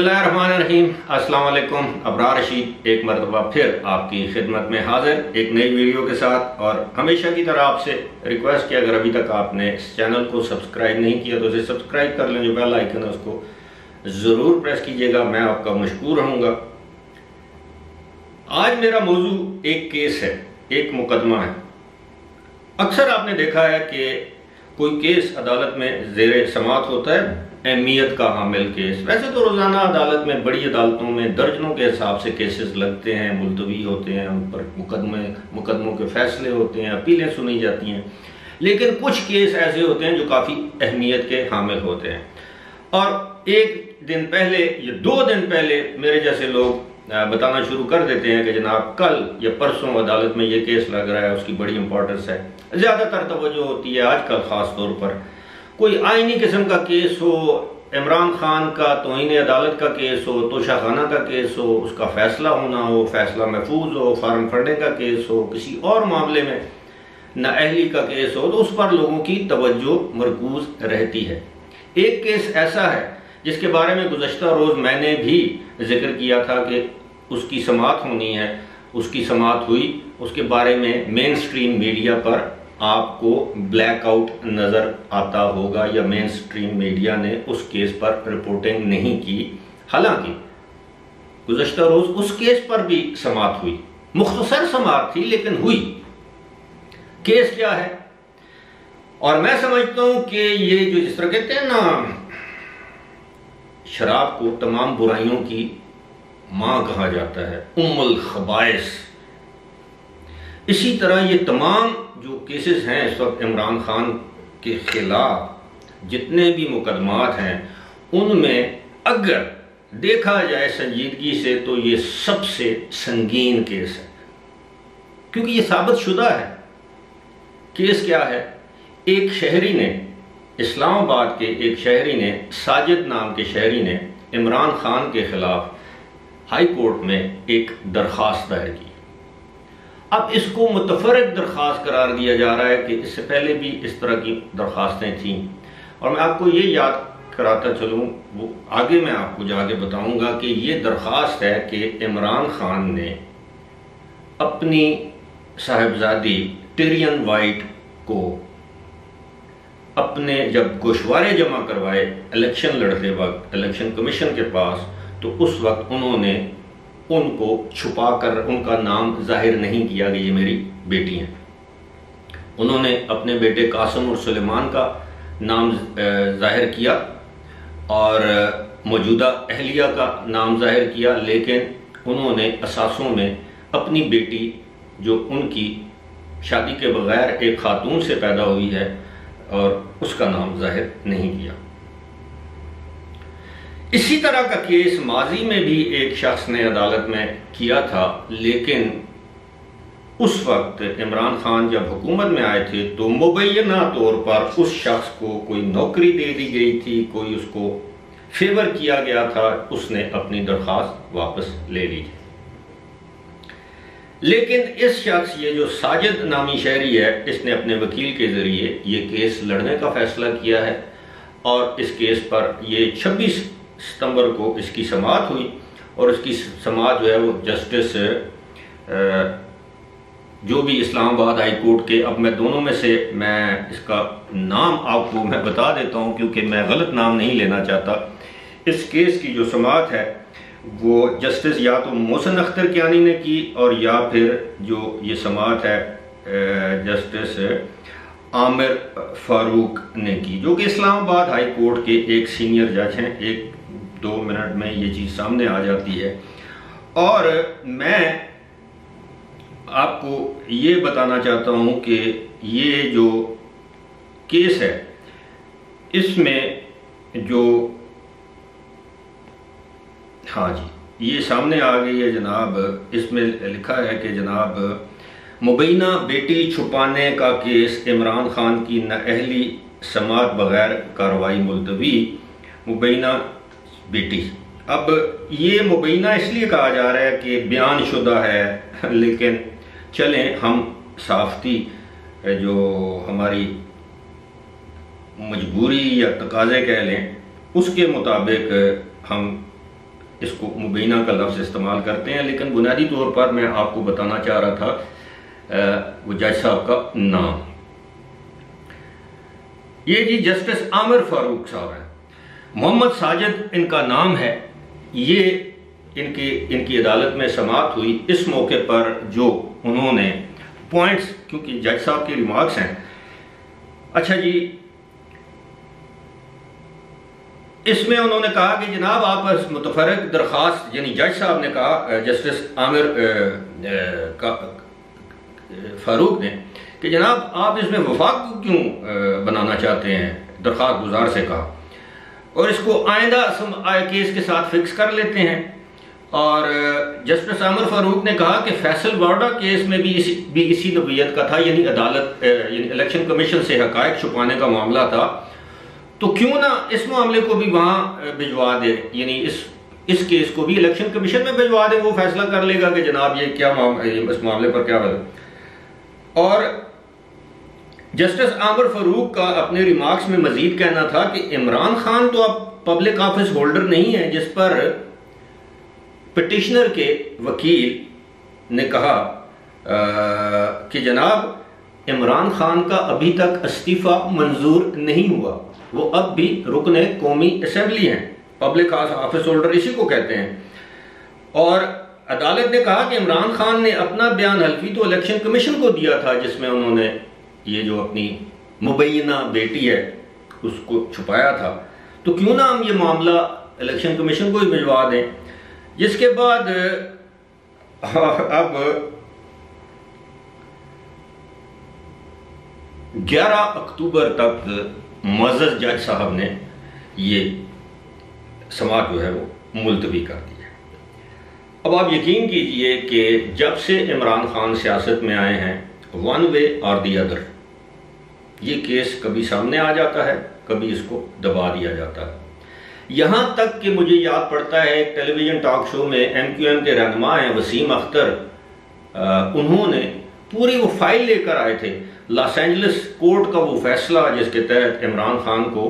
बिस्मिल्लाहिर्रहमानिर्रहीम। अस्सलाम वालेकुम। अबरार रशीद एक मरतबा फिर आपकी खिदमत में हाजिर एक नई वीडियो के साथ। और हमेशा की तरह आपसे रिक्वेस्ट कि अगर अभी तक आपने इस चैनल को सब्सक्राइब नहीं किया तो इसे सब्सक्राइब कर लें, जो बेल आइकन है उसको ज़रूर प्रेस कीजिएगा, मैं आपका मशकूर रहूँगा। आज मेरा मौजू एक केस है, एक मुकदमा है। अक्सर आपने देखा है कि कोई केस अदालत में ज़ेरे समाअत होता है, अहमियत का हामिल केस। वैसे तो रोज़ाना अदालत में, बड़ी अदालतों में दर्जनों के हिसाब से केसेस लगते हैं, मुलतवी होते हैं, उन पर मुकदमों के फैसले होते हैं, अपीलें सुनी जाती हैं। लेकिन कुछ केस ऐसे होते हैं जो काफ़ी अहमियत के हामिल होते हैं। और एक दिन पहले या 2 दिन पहले मेरे जैसे लोग बताना शुरू कर देते हैं कि जनाब कल या परसों अदालत में ये केस लग रहा है, उसकी बड़ी इंपॉर्टेंस है। ज़्यादातर तवज्जो होती है आजकल ख़ास तौर पर कोई आईनी किस्म का केस हो, इमरान खान का तौहीन अदालत का केस हो, तोशाखाना का केस हो, उसका फैसला होना हो, फैसला महफूज हो, फार्म फंडिंग का केस हो, किसी और मामले में नाअहली का केस हो, तो उस पर लोगों की तवज्जो मरकूज रहती है। एक केस ऐसा है जिसके बारे में गुज़श्ता रोज़ मैंने भी जिक्र किया था कि उसकी समाअत होनी है, उसकी समाअत हुई। उसके बारे में मेन स्ट्रीम मीडिया पर आपको ब्लैकआउट नज़र आता होगा या मेन स्ट्रीम मीडिया ने उस केस पर रिपोर्टिंग नहीं की। हालांकि गुज़श्ता रोज़ उस केस पर भी समाअत हुई, मुख्तसर समाअत थी लेकिन हुई। केस क्या है? और मैं समझता हूं कि ये जो जिस तरह कहते हैं ना, शराब को तमाम बुराइयों की मां कहा जाता है, उम्मुल खबाइस, इसी तरह ये तमाम जो केसेस हैं इस वक्त इमरान खान के खिलाफ, जितने भी मुकदमात हैं, उनमें अगर देखा जाए संजीदगी से तो ये सबसे संगीन केस है, क्योंकि ये साबित शुदा है। केस क्या है? एक शहरी ने, इस्लामाबाद के एक शहरी ने, साजिद नाम के शहरी ने इमरान खान के खिलाफ हाई कोर्ट में एक दरख्वास्त दायर की। अब इसको मुतफरक दरख्वास्त करार दिया जा रहा है कि इससे पहले भी इस तरह की दरख्वास्तें थीं। और मैं आपको ये याद कराता चलूँ, वो आगे मैं आपको जाके बताऊँगा कि ये दरख्वास्त है कि इमरान खान ने अपनी साहिबजादी टिरियन वाइट को अपने जब गोशवारे जमा करवाए इलेक्शन लड़ते वक्त इलेक्शन कमीशन के पास, तो उस वक्त उन्होंने उनको छुपा कर उनका नाम जाहिर नहीं किया कि ये मेरी बेटी हैं। उन्होंने अपने बेटे कासिम और सुलेमान का नाम जाहिर किया और मौजूदा अहलिया का नाम जाहिर किया, लेकिन उन्होंने असासों में अपनी बेटी जो उनकी शादी के बगैर एक खातून से पैदा हुई है और उसका नाम जाहिर नहीं किया। इसी तरह का केस माजी में भी एक शख्स ने अदालत में किया था, लेकिन उस वक्त इमरान खान जब हुकूमत में आए थे तो मुबैना तौर पर उस शख्स को कोई नौकरी दे दी गई थी, कोई उसको फेवर किया गया था, उसने अपनी दरख्वास्त वापस ले ली थी। लेकिन इस शख्स, ये जो साजिद नामी शहरी है, इसने अपने वकील के जरिए ये केस लड़ने का फैसला किया है और इस केस पर ये 26 सितंबर को इसकी समाअत हुई। और इसकी समाअत जो है वो जस्टिस जो भी इस्लामाबाद हाई कोर्ट के, अब मैं दोनों में से मैं इसका नाम आपको मैं बता देता हूँ क्योंकि मैं गलत नाम नहीं लेना चाहता। इस केस की जो समाअत है वो जस्टिस या तो मोहसिन अख्तर कियानी ने की और या फिर जो ये समाअत है जस्टिस आमिर फारूक ने की, जो कि इस्लामाबाद हाई कोर्ट के एक सीनियर जज हैं। 1-2 मिनट में ये चीज़ सामने आ जाती है। और मैं आपको ये बताना चाहता हूँ कि ये जो केस है इसमें जो, हाँ जी, ये सामने आ गई है जनाब। इसमें लिखा है कि जनाब मुबैना बेटी छुपाने का केस, इमरान खान की नाअहली समाअत बगैर कार्रवाई मुलतवी, मुबैना बेटी। अब ये मुबैना इसलिए कहा जा रहा है कि बयान शुदा है, लेकिन चलें हम साफ़ती जो हमारी मजबूरी या तकाज़े कह लें उसके मुताबिक हम इसको मुबैना का लफ्ज़ इस्तेमाल करते हैं, लेकिन बुनियादी तौर पर मैं आपको बताना चाह रहा था वो जज साहब का नाम। ये जी जस्टिस आमिर फारूक साहब हैं, मोहम्मद साजिद इनका नाम है। ये इनकी अदालत में समाअत हुई। इस मौके पर जो उन्होंने पॉइंट्स, क्योंकि जज साहब के रिमार्क्स हैं, अच्छा जी, इसमें उन्होंने कहा कि जनाब आप मुतफरक दरख्वास्त, यानी जज साहब ने कहा जस्टिस आमिर फारूक ने, कि जनाब आप इसमें वफाक को क्यों बनाना चाहते हैं, दरख्वास्त गुजार से कहा, और इसको आइंदा केस के साथ फिक्स कर लेते हैं। और जस्टिस आमिर फारूक ने कहा कि फैसल वार्डा केस में भी इसी नोयत का था, यानी अदालत यानी इलेक्शन कमीशन से हकायक छुपाने का मामला था, तो क्यों ना इस मामले को भी वहाँ भिजवा दे, यानी इस केस को भी इलेक्शन कमीशन में भिजवा दे, वो फैसला कर लेगा कि जनाब ये क्या इस मामले पर क्या है। और जस्टिस आमिर फारूक का अपने रिमार्क्स में मजीद कहना था कि इमरान खान तो अब पब्लिक ऑफिस होल्डर नहीं है, जिस पर पिटिशनर के वकील ने कहा कि जनाब इमरान खान का अभी तक इस्तीफा मंजूर नहीं हुआ, वो अब भी रुकने कौमी असेंबली हैं, पब्लिक ऑफिस होल्डर इसी को कहते हैं। और अदालत ने कहा कि इमरान खान ने अपना बयान हल्फी तो इलेक्शन कमीशन को दिया था, जिसमें उन्होंने ये जो अपनी मुबैना बेटी है उसको छुपाया था, तो क्यों ना हम ये मामला इलेक्शन कमीशन को ही भिजवा दें। जिसके बाद अब 11 अक्टूबर तक मुअज़्ज़ज़ जज साहब ने ये समाअत जो है वो मुलतवी कर दी है। अब आप यकीन कीजिए कि जब से इमरान खान सियासत में आए हैं, वन वे और दी अदर, ये केस कभी सामने आ जाता है, कभी इसको दबा दिया जाता है। यहाँ तक कि मुझे याद पड़ता है एक टेलीविज़न टॉक शो में MQM के रहनुमा हैं वसीम अख्तर, उन्होंने पूरी वो फाइल लेकर आए थे, लॉस एंजलिस कोर्ट का वो फैसला जिसके तहत इमरान खान को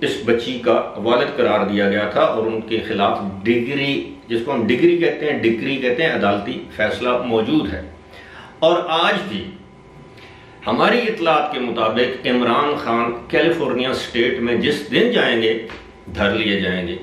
इस बच्ची का वालिद करार दिया गया था और उनके खिलाफ डिग्री, जिसको हम डिग्री कहते हैं, अदालती फैसला मौजूद है। और आज भी हमारी इतलात के मुताबिक इमरान खान कैलिफोर्निया स्टेट में जिस दिन जाएंगे धर लिए जाएंगे।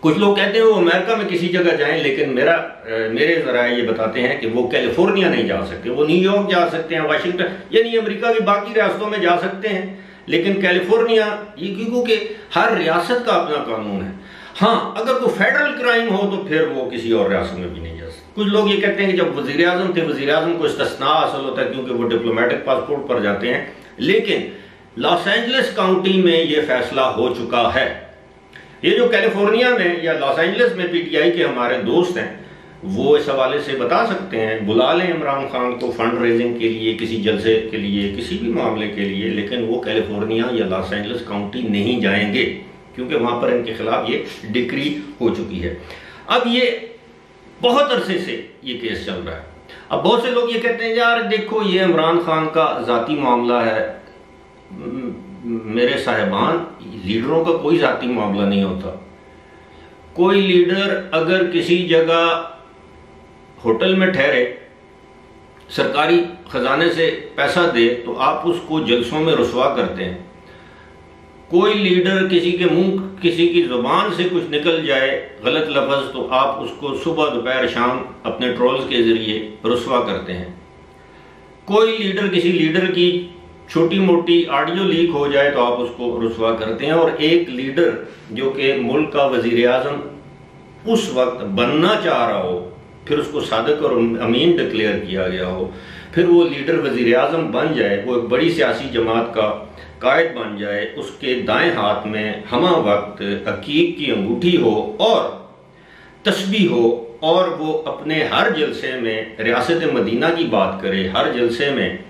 कुछ लोग कहते हैं वो अमेरिका में किसी जगह जाएं, लेकिन मेरे ज़राए ये बताते हैं कि वो कैलिफोर्निया नहीं जा सकते, वो न्यूयॉर्क जा सकते हैं, वाशिंगटन, यानी अमेरिका की बाकी रियासतों में जा सकते हैं, लेकिन कैलिफोर्निया, ये क्योंकि हर रियासत का अपना कानून है। हाँ, अगर कोई फेडरल क्राइम हो तो फिर वो किसी और रियासत में भी नहीं जा सकते। कुछ लोग ये कहते हैं कि जब वज़ीर आज़म थे, वज़ीर आज़म को इस्तिस्ना हासिल होता है क्योंकि वो डिप्लोमेटिक पासपोर्ट पर जाते हैं, लेकिन लॉस एंजलिस काउंटी में ये फैसला हो चुका है। ये जो कैलिफोर्निया में या लॉस एंजलिस में PTI के हमारे दोस्त हैं, वो इस हवाले से बता सकते हैं, बुला लें इमरान खान को फंड रेजिंग के लिए, किसी जलसे के लिए, किसी भी मामले के लिए, लेकिन वो कैलिफोर्निया या लॉस एंजलिस काउंटी नहीं जाएंगे क्योंकि वहाँ पर इनके खिलाफ ये डिक्री हो चुकी है। अब ये बहुत अरसे से ये केस चल रहा है। अब बहुत से लोग ये कहते हैं यार देखो ये इमरान खान का ज़ाती मामला है। मेरे साहिबान, लीडरों का कोई ज़ाती मामला नहीं होता। कोई लीडर अगर किसी जगह होटल में ठहरे, सरकारी खजाने से पैसा दे, तो आप उसको जलसों में रुसवा करते हैं। कोई लीडर किसी के मुंह, किसी की जुबान से कुछ निकल जाए गलत लफ्ज़, तो आप उसको सुबह दोपहर शाम अपने ट्रोल्स के जरिए रुसवा करते हैं। कोई लीडर, किसी लीडर की छोटी मोटी ऑडियो लीक हो जाए तो आप उसको रुसवा करते हैं। और एक लीडर जो कि मुल्क का वज़ीर आज़म उस वक्त बनना चाह रहा हो, फिर उसको सादिक और अमीन डिक्लेयर किया गया हो, फिर वो लीडर वज़ीर आज़म बन जाए, वो एक बड़ी सियासी जमात का कायद बन जाए, उसके दाएं हाथ में हमा वक्त अकीक की अंगूठी हो और तस्बीह हो, और वो अपने हर जलसे में रियासत मदीना की बात करे, हर जलसे में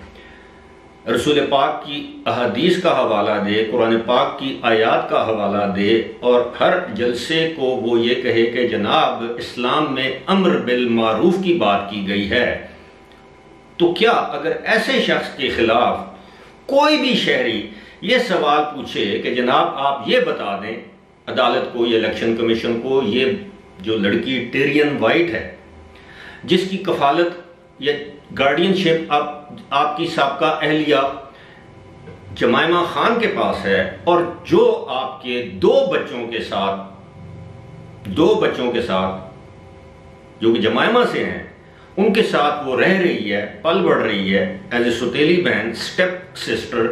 रसूल पाक की अहादीस का हवाला दे, कुरान पाक की आयात का हवाला दे, और हर जलसे को वो ये कहे कि जनाब इस्लाम में अम्र बिल मारूफ की बात की गई है। तो क्या अगर ऐसे शख्स के खिलाफ कोई भी शहरी ये सवाल पूछे कि जनाब आप ये बता दें अदालत को या इलेक्शन कमीशन को, ये जो लड़की टिरियन वाइट है जिसकी कफालत या गार्डियनशिप आपकी साबका अहलिया जमाइमा खान के पास है, और जो आपके दो बच्चों के साथ जो कि जमाइमा से हैं, उनके साथ वो रह रही है, पल बढ़ रही है एज ए सौतेली बहन, स्टेप सिस्टर,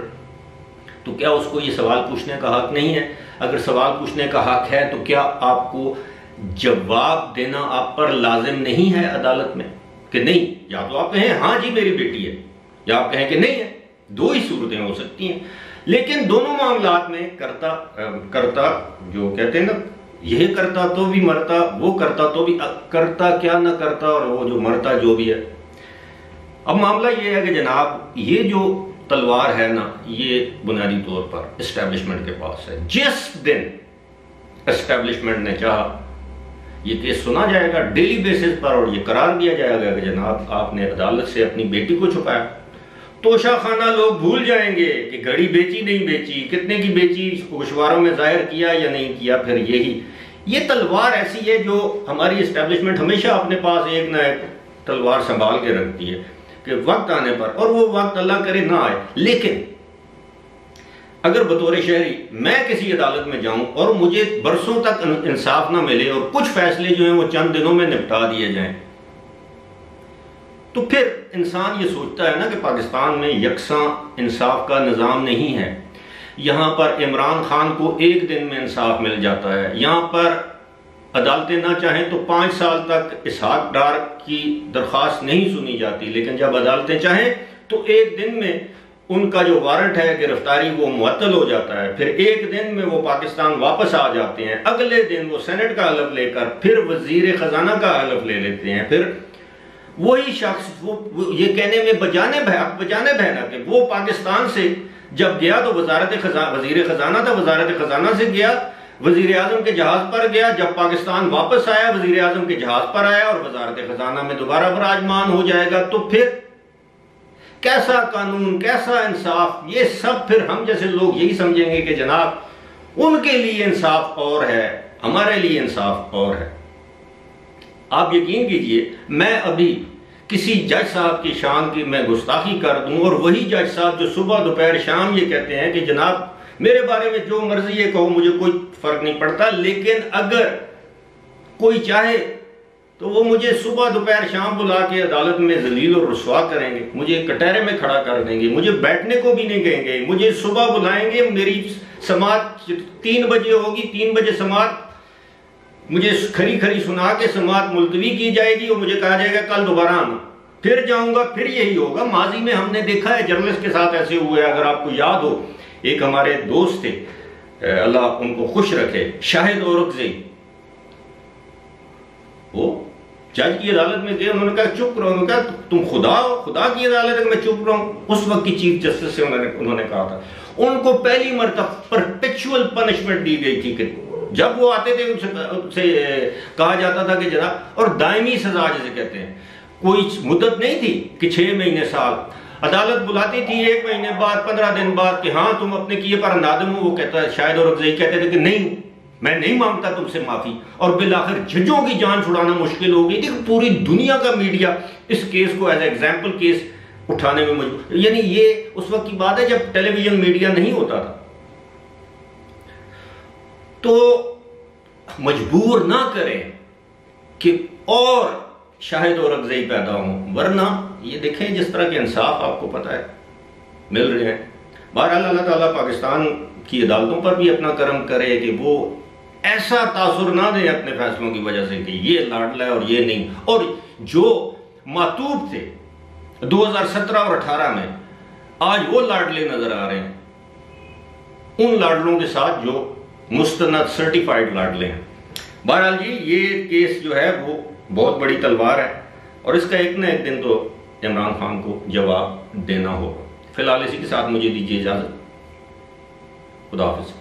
तो क्या उसको ये सवाल पूछने का हक नहीं है? अगर सवाल पूछने का हक है तो क्या आपको जवाब देना आप पर लाजिम नहीं है अदालत में कि नहीं? या तो आप कहें हाँ जी मेरी बेटी है, या आप कहें कि नहीं है। दो ही सूरतें हो सकती हैं। लेकिन दोनों मामलात में करता जो कहते हैं ना, यह करता तो भी मरता, वो करता तो भी करता क्या ना करता, और वो जो मरता जो भी है। अब मामला ये है कि जनाब ये जो तलवार है ना, ये बुनियादी तौर पर एस्टेब्लिशमेंट के पास है। जिस दिन एस्टेब्लिशमेंट ने चाहा ये केस सुना जाएगा डेली बेसिस पर, और ये करार दिया जाएगा कि जनाब आपने अदालत से अपनी बेटी को छुपाया, तोशा खाना लोग भूल जाएंगे कि घड़ी बेची नहीं बेची, कितने की बेची, गोशवारों में जाहिर किया या नहीं किया। फिर ये तलवार ऐसी है जो हमारी एस्टेब्लिशमेंट हमेशा अपने पास एक ना एक तलवार संभाल के रखती है कि वक्त आने पर, और वो वक्त अल्लाह करे ना आए, लेकिन अगर बतौर शहरी मैं किसी अदालत में जाऊं और मुझे बरसों तक इंसाफ ना मिले और कुछ फैसले जो हैं वो चंद दिनों में निपटा दिए जाएं, तो फिर इंसान ये सोचता है ना कि पाकिस्तान में यकसा इंसाफ का निज़ाम नहीं है। यहाँ पर इमरान खान को एक दिन में इंसाफ मिल जाता है। यहाँ पर अदालतें ना चाहें तो 5 साल तक इसहाक डार की दरख्वास्त नहीं सुनी जाती, लेकिन जब अदालतें चाहें तो एक दिन में उनका जो वारंट है गिरफ्तारी वो मुअत्तल हो जाता है। फिर एक दिन में वो पाकिस्तान वापस आ जाते हैं। अगले दिन वो सेनेट का हलफ लेकर फिर वजीर खजाना का हलफ ले लेते हैं। फिर वही शख्स वो ये कहने में बजाने बहना कि वो पाकिस्तान से जब गया तो वजीर खजाना था, वजारत खजाना से गया, वजीर आजम के जहाज पर गया, जब पाकिस्तान वापस आया वजीर आजम के जहाज पर आया और वजारत खजाना में दोबारा विराजमान हो जाएगा। तो फिर कैसा कानून, कैसा इंसाफ? ये सब फिर हम जैसे लोग यही समझेंगे कि जनाब उनके लिए इंसाफ और है, हमारे लिए इंसाफ और है। आप यकीन कीजिए, मैं अभी किसी जज साहब की शान की मैं गुस्ताखी कर दूं और वही जज साहब जो सुबह दोपहर शाम ये कहते हैं कि जनाब मेरे बारे में जो मर्जी ये कहो, मुझे कोई फर्क नहीं पड़ता, लेकिन अगर कोई चाहे तो वो मुझे सुबह दोपहर शाम बुला के अदालत में जलील और रुसवा करेंगे, मुझे कटहरे में खड़ा कर देंगे, मुझे बैठने को भी नहीं कहेंगे, मुझे सुबह बुलाएंगे, मेरी समात 3 बजे होगी, 3 बजे समात मुझे खरी खरी सुना के समात मुलतवी की जाएगी और मुझे कहा जाएगा कल दोबारा आना, फिर जाऊंगा, फिर यही होगा। माजी में हमने देखा है जर्नलिस्ट के साथ ऐसे हुए। अगर आपको याद हो, एक हमारे दोस्त थे, अल्लाह उनको खुश रखे, शाहिद औरकज़ई, वो जज की अदालत में गए, उन्होंने कहा चुप रहो। उन्होंने कहा तुम खुदा की अदालत में मैं चुप रहूं? उस वक्त की चीफ जस्टिस से उन्होंने कहा था, उनको पहली मरतबा परपेचुअल पनिशमेंट दी गई थी कि जब वो आते थे उनसे कहा जाता था कि जनाब, और दायमी सजा जिसे कहते हैं, कोई मुद्दत नहीं थी कि 6 महीने साल। अदालत बुलाती थी 1 महीने बाद, 15 दिन बाद कि हाँ तुम अपने किए पर नादिम हो। वो कहता है, शायद औरकज़ई कहते थे कि नहीं, मैं नहीं मांगता तुमसे माफी। और बिलाखिर जजों की जान छुड़ाना मुश्किल हो गई थी। पूरी दुनिया का मीडिया इस केस को एज एग्जाम्पल केस उठाने में मजबूर, यानी ये उस वक्त की बात है जब टेलीविजन मीडिया नहीं होता था। तो मजबूर ना करें कि और शाहिद औरकज़ई पैदा हों, वरना ये देखें जिस तरह के इंसाफ आपको पता है मिल रहे हैं। बहरहाल अल्लाह ताला पाकिस्तान की अदालतों पर भी अपना करम करे कि वो ऐसा तासुर ना दें अपने फैसलों की वजह से कि ये लाडला है और ये नहीं। और जो मातूब थे 2017 और 18 में, आज वो लाडले नजर आ रहे हैं उन लाडलों के साथ जो मुस्तनद सर्टिफाइड लाडले हैं। बहरहाल जी ये केस जो है वो बहुत बड़ी तलवार है और इसका एक ना एक दिन तो इमरान खान को जवाब देना होगा। फिलहाल इसी के साथ मुझे दीजिए इजाजत। खुदा हाफिज़।